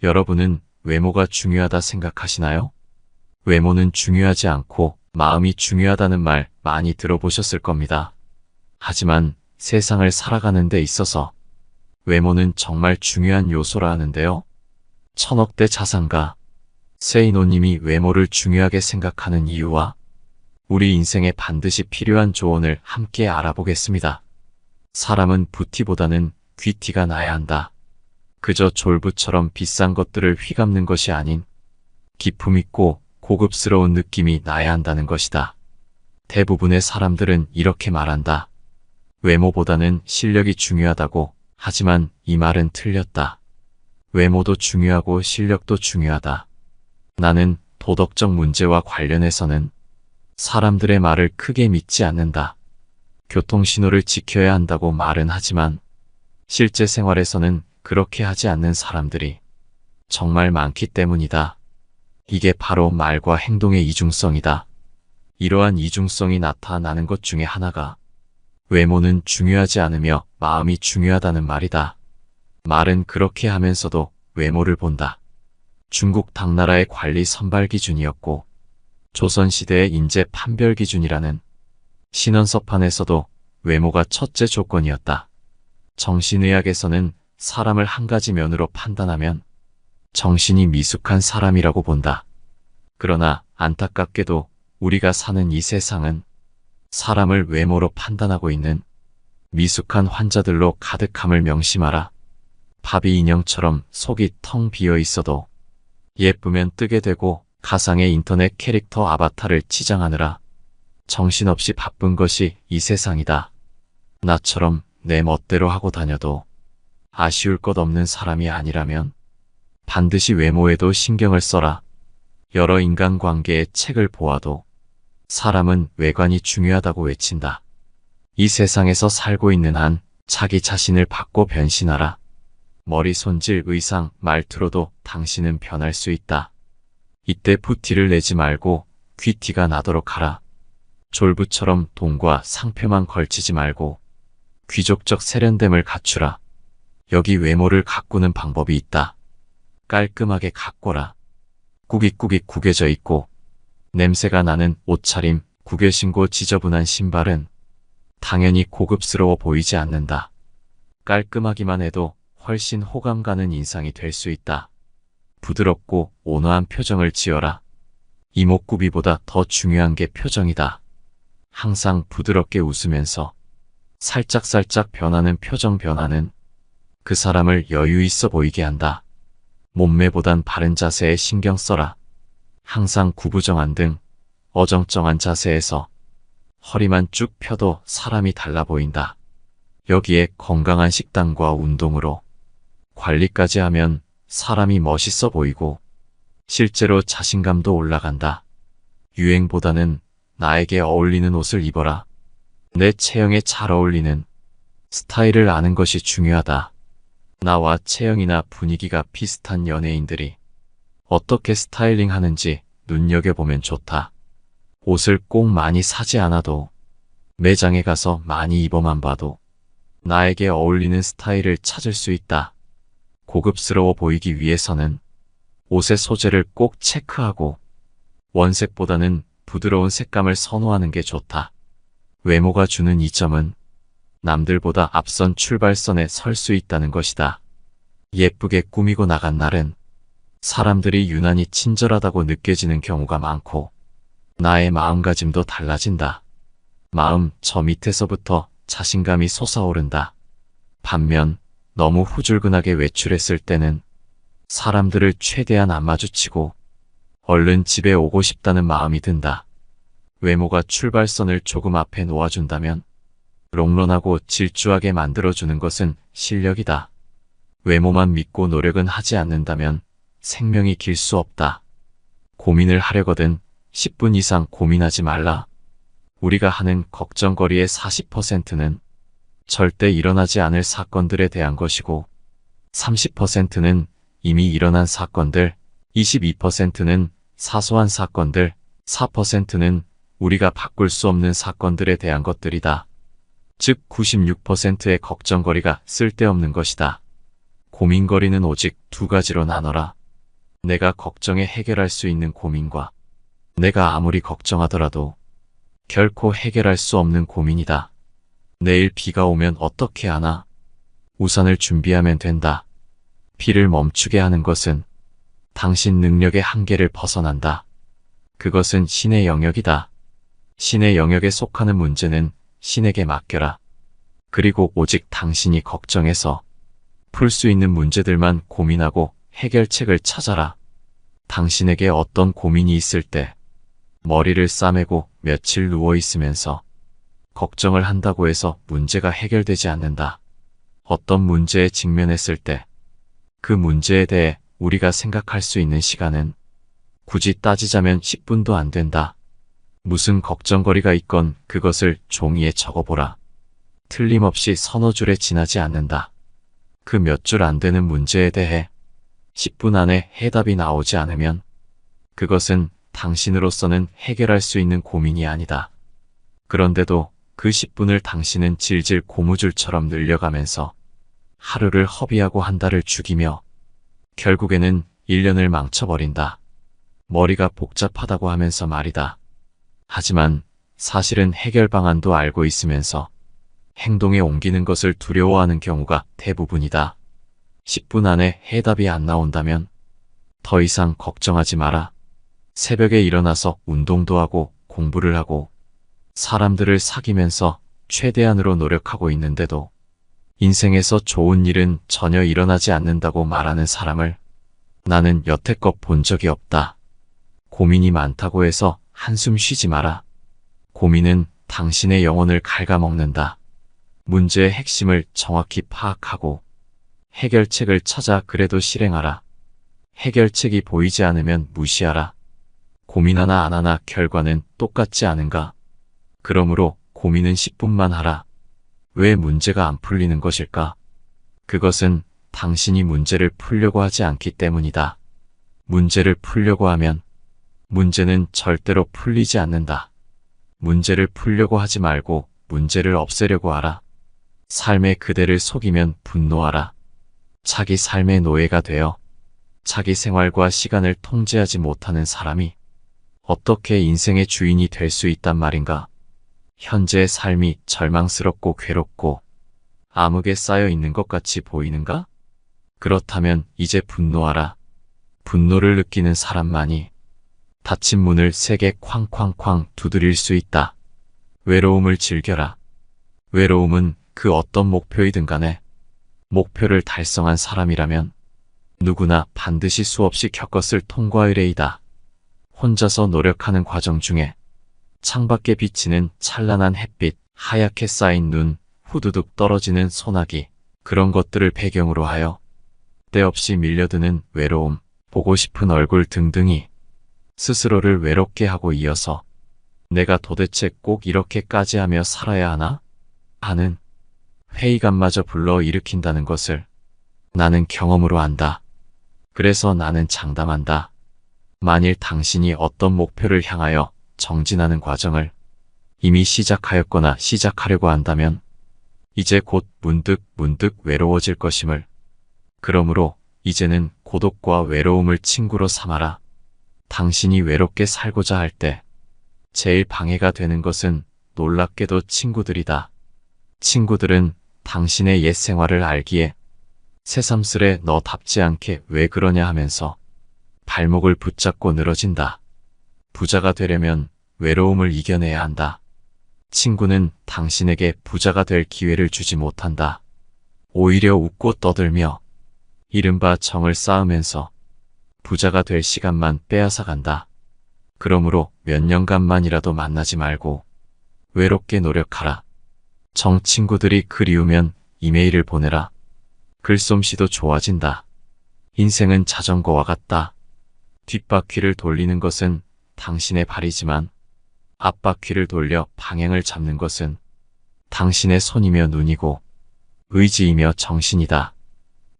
여러분은 외모가 중요하다 생각하시나요? 외모는 중요하지 않고 마음이 중요하다는 말 많이 들어보셨을 겁니다. 하지만 세상을 살아가는 데 있어서 외모는 정말 중요한 요소라 하는데요. 천억대 자산가 세이노님이 외모를 중요하게 생각하는 이유와 우리 인생에 반드시 필요한 조언을 함께 알아보겠습니다. 사람은 부티보다는 귀티가 나야 한다. 그저 졸부처럼 비싼 것들을 휘감는 것이 아닌 기품 있고 고급스러운 느낌이 나야 한다는 것이다. 대부분의 사람들은 이렇게 말한다. 외모보다는 실력이 중요하다고. 하지만 이 말은 틀렸다. 외모도 중요하고 실력도 중요하다. 나는 도덕적 문제와 관련해서는 사람들의 말을 크게 믿지 않는다. 교통신호를 지켜야 한다고 말은 하지만 실제 생활에서는 그렇게 하지 않는 사람들이 정말 많기 때문이다. 이게 바로 말과 행동의 이중성이다. 이러한 이중성이 나타나는 것 중에 하나가 외모는 중요하지 않으며 마음이 중요하다는 말이다. 말은 그렇게 하면서도 외모를 본다. 중국 당나라의 관리 선발 기준이었고 조선시대의 인재 판별 기준이라는 신원서판에서도 외모가 첫째 조건이었다. 정신의학에서는 사람을 한 가지 면으로 판단하면 정신이 미숙한 사람이라고 본다. 그러나 안타깝게도 우리가 사는 이 세상은 사람을 외모로 판단하고 있는 미숙한 환자들로 가득함을 명심하라. 바비 인형처럼 속이 텅 비어 있어도 예쁘면 뜨게 되고 가상의 인터넷 캐릭터 아바타를 치장하느라 정신없이 바쁜 것이 이 세상이다. 나처럼 내 멋대로 하고 다녀도 아쉬울 것 없는 사람이 아니라면 반드시 외모에도 신경을 써라. 여러 인간관계의 책을 보아도 사람은 외관이 중요하다고 외친다. 이 세상에서 살고 있는 한 자기 자신을 바꿔 변신하라. 머리 손질, 의상, 말투로도 당신은 변할 수 있다. 이때 부티를 내지 말고 귀티가 나도록 하라. 졸부처럼 돈과 상표만 걸치지 말고 귀족적 세련됨을 갖추라. 여기 외모를 가꾸는 방법이 있다. 깔끔하게 가꿔라. 꾸깃꾸깃 구겨져 있고 냄새가 나는 옷차림, 구겨신고 지저분한 신발은 당연히 고급스러워 보이지 않는다. 깔끔하기만 해도 훨씬 호감 가는 인상이 될 수 있다. 부드럽고 온화한 표정을 지어라. 이목구비보다 더 중요한 게 표정이다. 항상 부드럽게 웃으면서 살짝살짝 변하는 표정 변화는 그 사람을 여유 있어 보이게 한다. 몸매보단 바른 자세에 신경 써라. 항상 구부정한 등 어정쩡한 자세에서 허리만 쭉 펴도 사람이 달라 보인다. 여기에 건강한 식단과 운동으로 관리까지 하면 사람이 멋있어 보이고 실제로 자신감도 올라간다. 유행보다는 나에게 어울리는 옷을 입어라. 내 체형에 잘 어울리는 스타일을 아는 것이 중요하다. 나와 체형이나 분위기가 비슷한 연예인들이 어떻게 스타일링 하는지 눈여겨보면 좋다. 옷을 꼭 많이 사지 않아도 매장에 가서 많이 입어만 봐도 나에게 어울리는 스타일을 찾을 수 있다. 고급스러워 보이기 위해서는 옷의 소재를 꼭 체크하고 원색보다는 부드러운 색감을 선호하는 게 좋다. 외모가 주는 이점은 남들보다 앞선 출발선에 설 수 있다는 것이다. 예쁘게 꾸미고 나간 날은 사람들이 유난히 친절하다고 느껴지는 경우가 많고 나의 마음가짐도 달라진다. 마음 저 밑에서부터 자신감이 솟아오른다. 반면 너무 후줄근하게 외출했을 때는 사람들을 최대한 안 마주치고 얼른 집에 오고 싶다는 마음이 든다. 외모가 출발선을 조금 앞에 놓아준다면 롱런하고 질주하게 만들어주는 것은 실력이다. 외모만 믿고 노력은 하지 않는다면 생명이 길 수 없다. 고민을 하려거든 10분 이상 고민하지 말라. 우리가 하는 걱정거리의 40%는 절대 일어나지 않을 사건들에 대한 것이고 30%는 이미 일어난 사건들, 22%는 사소한 사건들, 4%는 우리가 바꿀 수 없는 사건들에 대한 것들이다. 즉 96%의 걱정거리가 쓸데없는 것이다. 고민거리는 오직 두 가지로 나눠라. 내가 걱정해 해결할 수 있는 고민과 내가 아무리 걱정하더라도 결코 해결할 수 없는 고민이다. 내일 비가 오면 어떻게 하나? 우산을 준비하면 된다. 비를 멈추게 하는 것은 당신 능력의 한계를 벗어난다. 그것은 신의 영역이다. 신의 영역에 속하는 문제는 신에게 맡겨라. 그리고 오직 당신이 걱정해서 풀 수 있는 문제들만 고민하고 해결책을 찾아라. 당신에게 어떤 고민이 있을 때 머리를 싸매고 며칠 누워 있으면서 걱정을 한다고 해서 문제가 해결되지 않는다. 어떤 문제에 직면했을 때 그 문제에 대해 우리가 생각할 수 있는 시간은 굳이 따지자면 10분도 안 된다. 무슨 걱정거리가 있건 그것을 종이에 적어보라. 틀림없이 서너 줄에 지나지 않는다. 그 몇 줄 안 되는 문제에 대해 10분 안에 해답이 나오지 않으면 그것은 당신으로서는 해결할 수 있는 고민이 아니다. 그런데도 그 10분을 당신은 질질 고무줄처럼 늘려가면서 하루를 허비하고 한 달을 죽이며 결국에는 1년을 망쳐버린다. 머리가 복잡하다고 하면서 말이다. 하지만 사실은 해결 방안도 알고 있으면서 행동에 옮기는 것을 두려워하는 경우가 대부분이다. 10분 안에 해답이 안 나온다면 더 이상 걱정하지 마라. 새벽에 일어나서 운동도 하고 공부를 하고 사람들을 사귀면서 최대한으로 노력하고 있는데도 인생에서 좋은 일은 전혀 일어나지 않는다고 말하는 사람을 나는 여태껏 본 적이 없다. 고민이 많다고 해서 한숨 쉬지 마라. 고민은 당신의 영혼을 갉아먹는다. 문제의 핵심을 정확히 파악하고 해결책을 찾아 그래도 실행하라. 해결책이 보이지 않으면 무시하라. 고민하나 안 하나 결과는 똑같지 않은가? 그러므로 고민은 10분만 하라. 왜 문제가 안 풀리는 것일까? 그것은 당신이 문제를 풀려고 하지 않기 때문이다. 문제를 풀려고 하면 문제는 절대로 풀리지 않는다. 문제를 풀려고 하지 말고 문제를 없애려고 하라. 삶의 그대를 속이면 분노하라. 자기 삶의 노예가 되어 자기 생활과 시간을 통제하지 못하는 사람이 어떻게 인생의 주인이 될 수 있단 말인가? 현재의 삶이 절망스럽고 괴롭고 암흑에 쌓여 있는 것 같이 보이는가? 그렇다면 이제 분노하라. 분노를 느끼는 사람만이 닫힌 문을 세게 쾅쾅쾅 두드릴 수 있다. 외로움을 즐겨라. 외로움은 그 어떤 목표이든 간에 목표를 달성한 사람이라면 누구나 반드시 수없이 겪었을 통과의례이다. 혼자서 노력하는 과정 중에 창밖에 비치는 찬란한 햇빛, 하얗게 쌓인 눈, 후두둑 떨어지는 소나기, 그런 것들을 배경으로 하여 때없이 밀려드는 외로움, 보고 싶은 얼굴 등등이 스스로를 외롭게 하고 이어서 내가 도대체 꼭 이렇게까지 하며 살아야 하나? 하는 회의감마저 불러일으킨다는 것을 나는 경험으로 안다. 그래서 나는 장담한다. 만일 당신이 어떤 목표를 향하여 정진하는 과정을 이미 시작하였거나 시작하려고 한다면 이제 곧 문득 외로워질 것임을. 그러므로 이제는 고독과 외로움을 친구로 삼아라. 당신이 외롭게 살고자 할 때 제일 방해가 되는 것은 놀랍게도 친구들이다. 친구들은 당신의 옛 생활을 알기에 새삼스레 너답지 않게 왜 그러냐 하면서 발목을 붙잡고 늘어진다. 부자가 되려면 외로움을 이겨내야 한다. 친구는 당신에게 부자가 될 기회를 주지 못한다. 오히려 웃고 떠들며 이른바 정을 쌓으면서 부자가 될 시간만 빼앗아 간다. 그러므로 몇 년간만이라도 만나지 말고 외롭게 노력하라. 정 친구들이 그리우면 이메일을 보내라. 글솜씨도 좋아진다. 인생은 자전거와 같다. 뒷바퀴를 돌리는 것은 당신의 발이지만 앞바퀴를 돌려 방향을 잡는 것은 당신의 손이며 눈이고 의지이며 정신이다.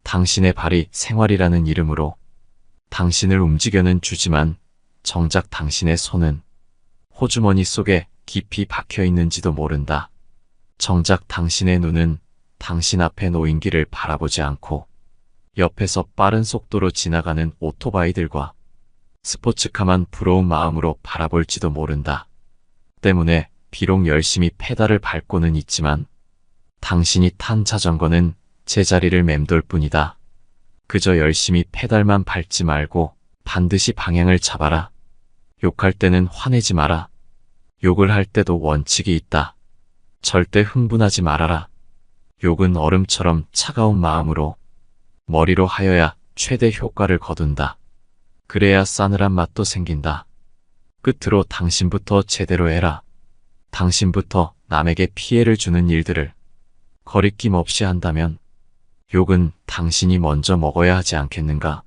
당신의 발이 생활이라는 이름으로 당신을 움직여는 주지만 정작 당신의 손은 호주머니 속에 깊이 박혀 있는지도 모른다. 정작 당신의 눈은 당신 앞에 놓인 길을 바라보지 않고 옆에서 빠른 속도로 지나가는 오토바이들과 스포츠카만 부러운 마음으로 바라볼지도 모른다. 때문에 비록 열심히 페달을 밟고는 있지만 당신이 탄 자전거는 제자리를 맴돌 뿐이다. 그저 열심히 페달만 밟지 말고 반드시 방향을 잡아라. 욕할 때는 화내지 마라. 욕을 할 때도 원칙이 있다. 절대 흥분하지 말아라. 욕은 얼음처럼 차가운 마음으로 머리로 하여야 최대 효과를 거둔다. 그래야 싸늘한 맛도 생긴다. 끝으로 당신부터 제대로 해라. 당신부터 남에게 피해를 주는 일들을 거리낌 없이 한다면 욕은 당신이 먼저 먹어야 하지 않겠는가?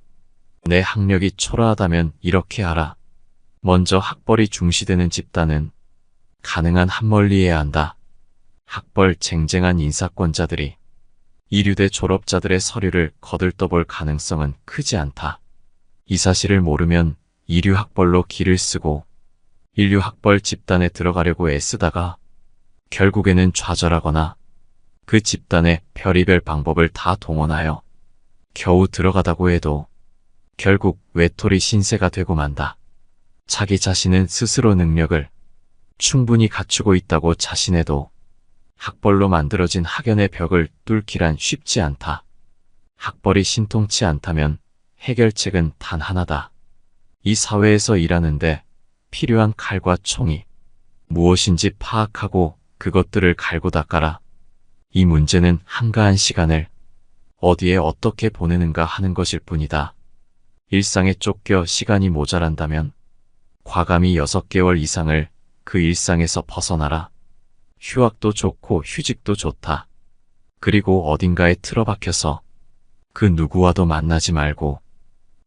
내 학력이 초라하다면 이렇게 하라. 먼저 학벌이 중시되는 집단은 가능한 한 멀리해야 한다. 학벌 쟁쟁한 인사권자들이 이류대 졸업자들의 서류를 거들떠볼 가능성은 크지 않다. 이 사실을 모르면 이류 학벌로 길을 쓰고 인류 학벌 집단에 들어가려고 애쓰다가 결국에는 좌절하거나 그 집단의 별의별 방법을 다 동원하여 겨우 들어가다고 해도 결국 외톨이 신세가 되고 만다. 자기 자신은 스스로 능력을 충분히 갖추고 있다고 자신해도 학벌로 만들어진 학연의 벽을 뚫기란 쉽지 않다. 학벌이 신통치 않다면 해결책은 단 하나다. 이 사회에서 일하는데 필요한 칼과 총이 무엇인지 파악하고 그것들을 갈고 닦아라. 이 문제는 한가한 시간을 어디에 어떻게 보내는가 하는 것일 뿐이다. 일상에 쫓겨 시간이 모자란다면 과감히 6개월 이상을 그 일상에서 벗어나라. 휴학도 좋고 휴직도 좋다. 그리고 어딘가에 틀어박혀서 그 누구와도 만나지 말고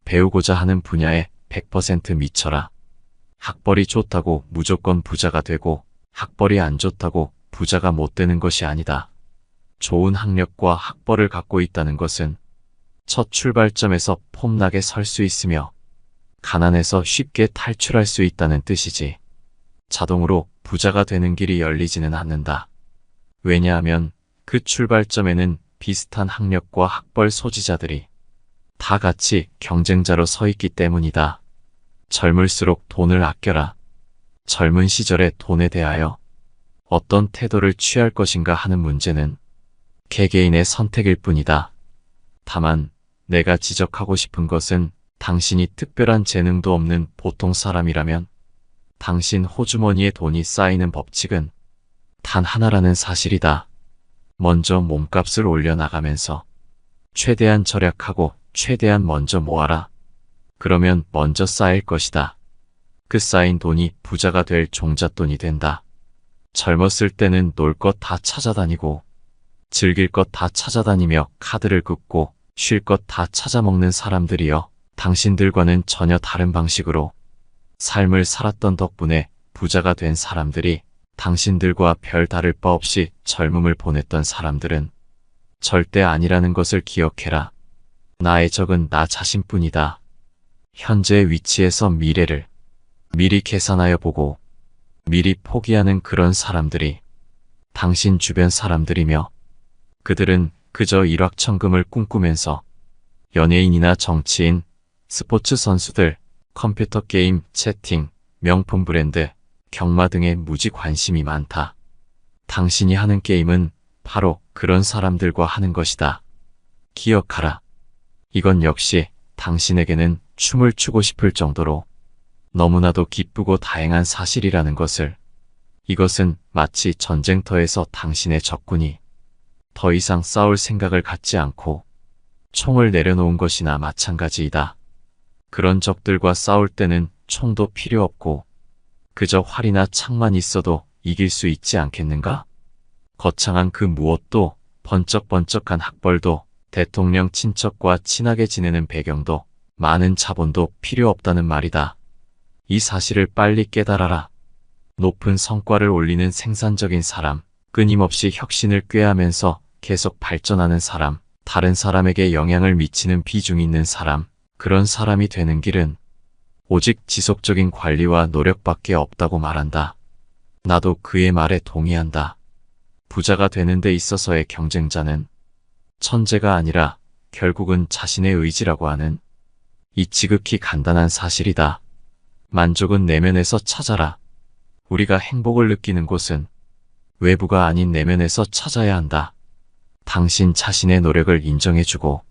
배우고자 하는 분야에 100% 미쳐라. 학벌이 좋다고 무조건 부자가 되고 학벌이 안 좋다고 부자가 못 되는 것이 아니다. 좋은 학력과 학벌을 갖고 있다는 것은 첫 출발점에서 폼나게 설 수 있으며 가난에서 쉽게 탈출할 수 있다는 뜻이지. 자동으로 부자가 되는 길이 열리지는 않는다. 왜냐하면 그 출발점에는 비슷한 학력과 학벌 소지자들이 다 같이 경쟁자로 서 있기 때문이다. 젊을수록 돈을 아껴라. 젊은 시절에 돈에 대하여 어떤 태도를 취할 것인가 하는 문제는 개개인의 선택일 뿐이다. 다만 내가 지적하고 싶은 것은 당신이 특별한 재능도 없는 보통 사람이라면 당신 호주머니에 돈이 쌓이는 법칙은 단 하나라는 사실이다. 먼저 몸값을 올려나가면서 최대한 절약하고 최대한 먼저 모아라. 그러면 먼저 쌓일 것이다. 그 쌓인 돈이 부자가 될 종잣돈이 된다. 젊었을 때는 놀 것 다 찾아다니고 즐길 것 다 찾아다니며 카드를 긋고 쉴 것 다 찾아먹는 사람들이여, 당신들과는 전혀 다른 방식으로 삶을 살았던 덕분에 부자가 된 사람들이 당신들과 별 다를 바 없이 젊음을 보냈던 사람들은 절대 아니라는 것을 기억해라. 나의 적은 나 자신뿐이다. 현재의 위치에서 미래를 미리 계산하여 보고 미리 포기하는 그런 사람들이 당신 주변 사람들이며, 그들은 그저 일확천금을 꿈꾸면서 연예인이나 정치인, 스포츠 선수들, 컴퓨터 게임, 채팅, 명품 브랜드, 경마 등에 무지 관심이 많다. 당신이 하는 게임은 바로 그런 사람들과 하는 것이다. 기억하라. 이건 역시 당신에게는 춤을 추고 싶을 정도로 너무나도 기쁘고 다행한 사실이라는 것을. 이것은 마치 전쟁터에서 당신의 적군이 더 이상 싸울 생각을 갖지 않고 총을 내려놓은 것이나 마찬가지이다. 그런 적들과 싸울 때는 총도 필요 없고 그저 활이나 창만 있어도 이길 수 있지 않겠는가? 거창한 그 무엇도, 번쩍번쩍한 학벌도, 대통령 친척과 친하게 지내는 배경도, 많은 자본도 필요 없다는 말이다. 이 사실을 빨리 깨달아라. 높은 성과를 올리는 생산적인 사람, 끊임없이 혁신을 꾀하면서 계속 발전하는 사람, 다른 사람에게 영향을 미치는 비중 있는 사람, 그런 사람이 되는 길은 오직 지속적인 관리와 노력밖에 없다고 말한다. 나도 그의 말에 동의한다. 부자가 되는 데 있어서의 경쟁자는 천재가 아니라 결국은 자신의 의지라고 하는 이 지극히 간단한 사실이다. 만족은 내면에서 찾아라. 우리가 행복을 느끼는 곳은 외부가 아닌 내면에서 찾아야 한다. 당신 자신의 노력을 인정해주고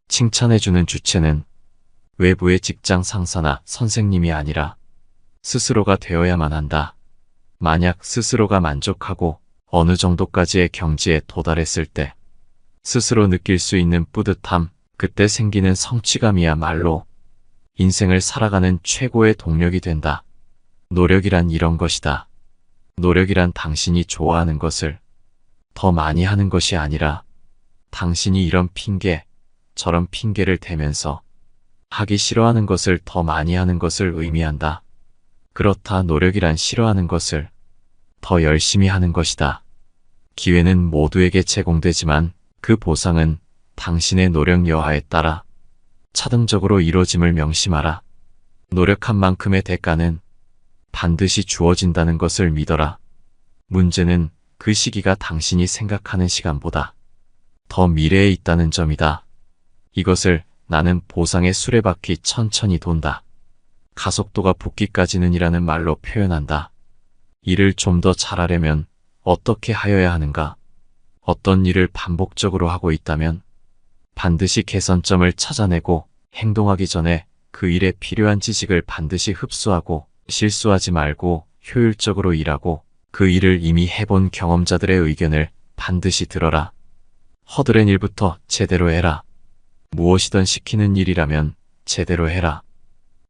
칭찬해주는 주체는 외부의 직장 상사나 선생님이 아니라 스스로가 되어야만 한다. 만약 스스로가 만족하고 어느 정도까지의 경지에 도달했을 때 스스로 느낄 수 있는 뿌듯함, 그때 생기는 성취감이야말로 인생을 살아가는 최고의 동력이 된다. 노력이란 이런 것이다. 노력이란 당신이 좋아하는 것을 더 많이 하는 것이 아니라 당신이 이런 핑계, 저런 핑계를 대면서 하기 싫어하는 것을 더 많이 하는 것을 의미한다. 그렇다. 노력이란 싫어하는 것을 더 열심히 하는 것이다. 기회는 모두에게 제공되지만 그 보상은 당신의 노력 여하에 따라 차등적으로 이루어짐을 명심하라. 노력한 만큼의 대가는 반드시 주어진다는 것을 믿어라. 문제는 그 시기가 당신이 생각하는 시간보다 더 미래에 있다는 점이다. 이것을 나는 보상의 수레바퀴 천천히 돈다. 가속도가 붙기까지는 이라는 말로 표현한다. 일을 좀 더 잘하려면 어떻게 하여야 하는가? 어떤 일을 반복적으로 하고 있다면 반드시 개선점을 찾아내고 행동하기 전에 그 일에 필요한 지식을 반드시 흡수하고 실수하지 말고 효율적으로 일하고 그 일을 이미 해본 경험자들의 의견을 반드시 들어라. 허드렛 일부터 제대로 해라. 무엇이든 시키는 일이라면 제대로 해라.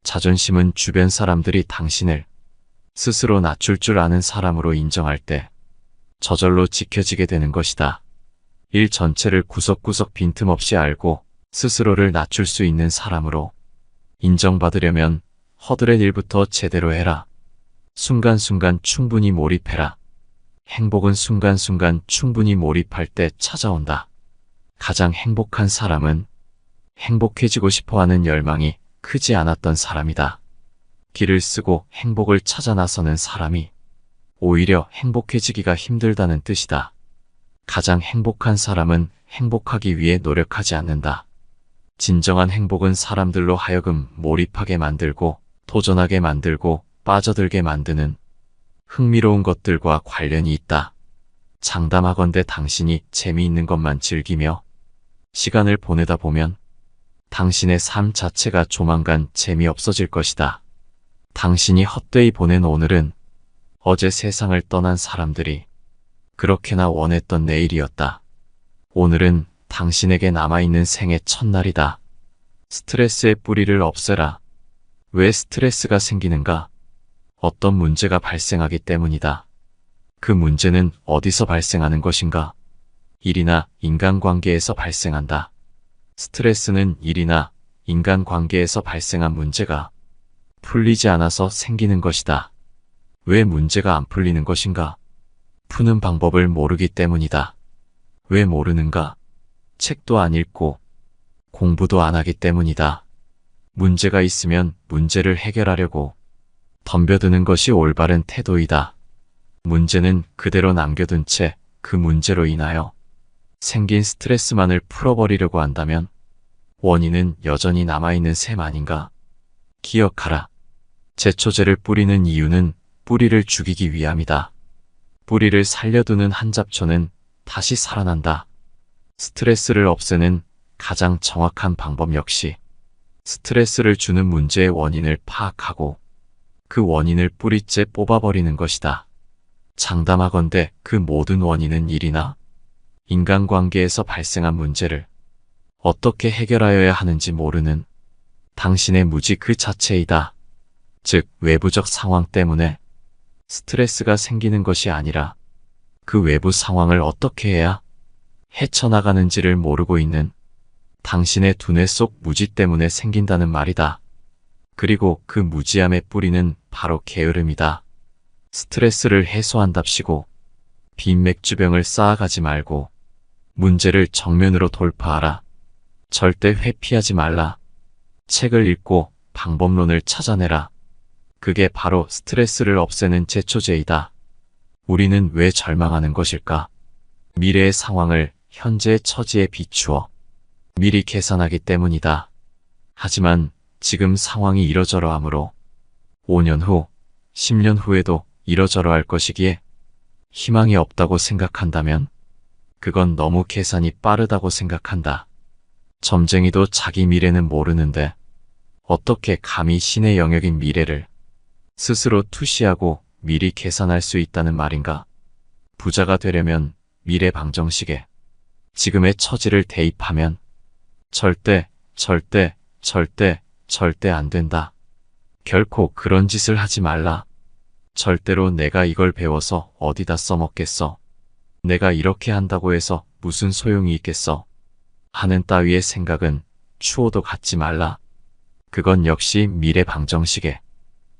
자존심은 주변 사람들이 당신을 스스로 낮출 줄 아는 사람으로 인정할 때 저절로 지켜지게 되는 것이다. 일 전체를 구석구석 빈틈없이 알고 스스로를 낮출 수 있는 사람으로 인정받으려면 허드렛 일부터 제대로 해라. 순간순간 충분히 몰입해라. 행복은 순간순간 충분히 몰입할 때 찾아온다. 가장 행복한 사람은 행복해지고 싶어하는 열망이 크지 않았던 사람이다. 길을 쓰고 행복을 찾아 나서는 사람이 오히려 행복해지기가 힘들다는 뜻이다. 가장 행복한 사람은 행복하기 위해 노력하지 않는다. 진정한 행복은 사람들로 하여금 몰입하게 만들고 도전하게 만들고 빠져들게 만드는 흥미로운 것들과 관련이 있다. 장담하건대 당신이 재미있는 것만 즐기며 시간을 보내다 보면 당신의 삶 자체가 조만간 재미없어질 것이다. 당신이 헛되이 보낸 오늘은 어제 세상을 떠난 사람들이 그렇게나 원했던 내일이었다. 오늘은 당신에게 남아있는 생의 첫날이다. 스트레스의 뿌리를 없애라. 왜 스트레스가 생기는가? 어떤 문제가 발생하기 때문이다. 그 문제는 어디서 발생하는 것인가? 일이나 인간관계에서 발생한다. 스트레스는 일이나 인간관계에서 발생한 문제가 풀리지 않아서 생기는 것이다. 왜 문제가 안 풀리는 것인가? 푸는 방법을 모르기 때문이다. 왜 모르는가? 책도 안 읽고 공부도 안 하기 때문이다. 문제가 있으면 문제를 해결하려고 덤벼드는 것이 올바른 태도이다. 문제는 그대로 남겨둔 채 그 문제로 인하여 생긴 스트레스만을 풀어버리려고 한다면 원인은 여전히 남아있는 셈 아닌가? 기억하라. 제초제를 뿌리는 이유는 뿌리를 죽이기 위함이다. 뿌리를 살려두는 한 잡초는 다시 살아난다. 스트레스를 없애는 가장 정확한 방법 역시 스트레스를 주는 문제의 원인을 파악하고 그 원인을 뿌리째 뽑아버리는 것이다. 장담하건대 그 모든 원인은 일이나 인간관계에서 발생한 문제를 어떻게 해결하여야 하는지 모르는 당신의 무지 그 자체이다. 즉, 외부적 상황 때문에 스트레스가 생기는 것이 아니라 그 외부 상황을 어떻게 해야 헤쳐나가는지를 모르고 있는 당신의 두뇌 속 무지 때문에 생긴다는 말이다. 그리고 그 무지함의 뿌리는 바로 게으름이다. 스트레스를 해소한답시고 빈 맥주병을 쌓아가지 말고 문제를 정면으로 돌파하라. 절대 회피하지 말라. 책을 읽고 방법론을 찾아내라. 그게 바로 스트레스를 없애는 제초제이다. 우리는 왜 절망하는 것일까? 미래의 상황을 현재의 처지에 비추어 미리 계산하기 때문이다. 하지만 지금 상황이 이러저러하므로 5년 후, 10년 후에도 이러저러할 것이기에 희망이 없다고 생각한다면 그건 너무 계산이 빠르다고 생각한다. 점쟁이도 자기 미래는 모르는데 어떻게 감히 신의 영역인 미래를 스스로 투시하고 미리 계산할 수 있다는 말인가? 부자가 되려면 미래 방정식에 지금의 처지를 대입하면 절대 안 된다. 결코 그런 짓을 하지 말라. 절대로 내가 이걸 배워서 어디다 써먹겠어. 내가 이렇게 한다고 해서 무슨 소용이 있겠어. 하는 따위의 생각은 추호도 갖지 말라. 그건 역시 미래 방정식에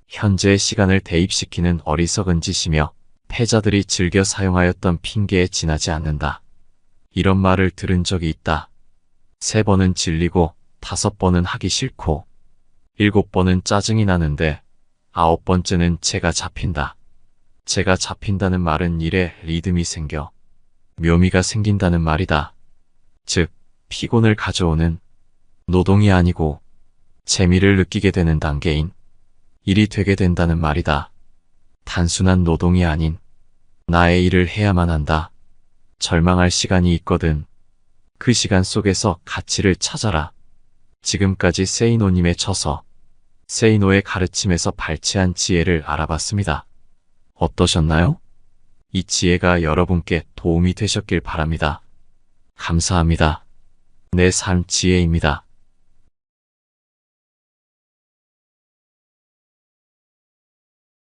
현재의 시간을 대입시키는 어리석은 짓이며 패자들이 즐겨 사용하였던 핑계에 지나지 않는다. 이런 말을 들은 적이 있다. 3번은 질리고 5번은 하기 싫고 7번은 짜증이 나는데 9번째는 제가 잡힌다. 제가 잡힌다는 말은 일에 리듬이 생겨 묘미가 생긴다는 말이다. 즉 피곤을 가져오는 노동이 아니고 재미를 느끼게 되는 단계인 일이 되게 된다는 말이다. 단순한 노동이 아닌 나의 일을 해야만 한다. 절망할 시간이 있거든. 그 시간 속에서 가치를 찾아라. 지금까지 세이노님의 처서 세이노의 가르침에서 발췌한 지혜를 알아봤습니다. 어떠셨나요? 이 지혜가 여러분께 도움이 되셨길 바랍니다. 감사합니다. 내 삶 지혜입니다.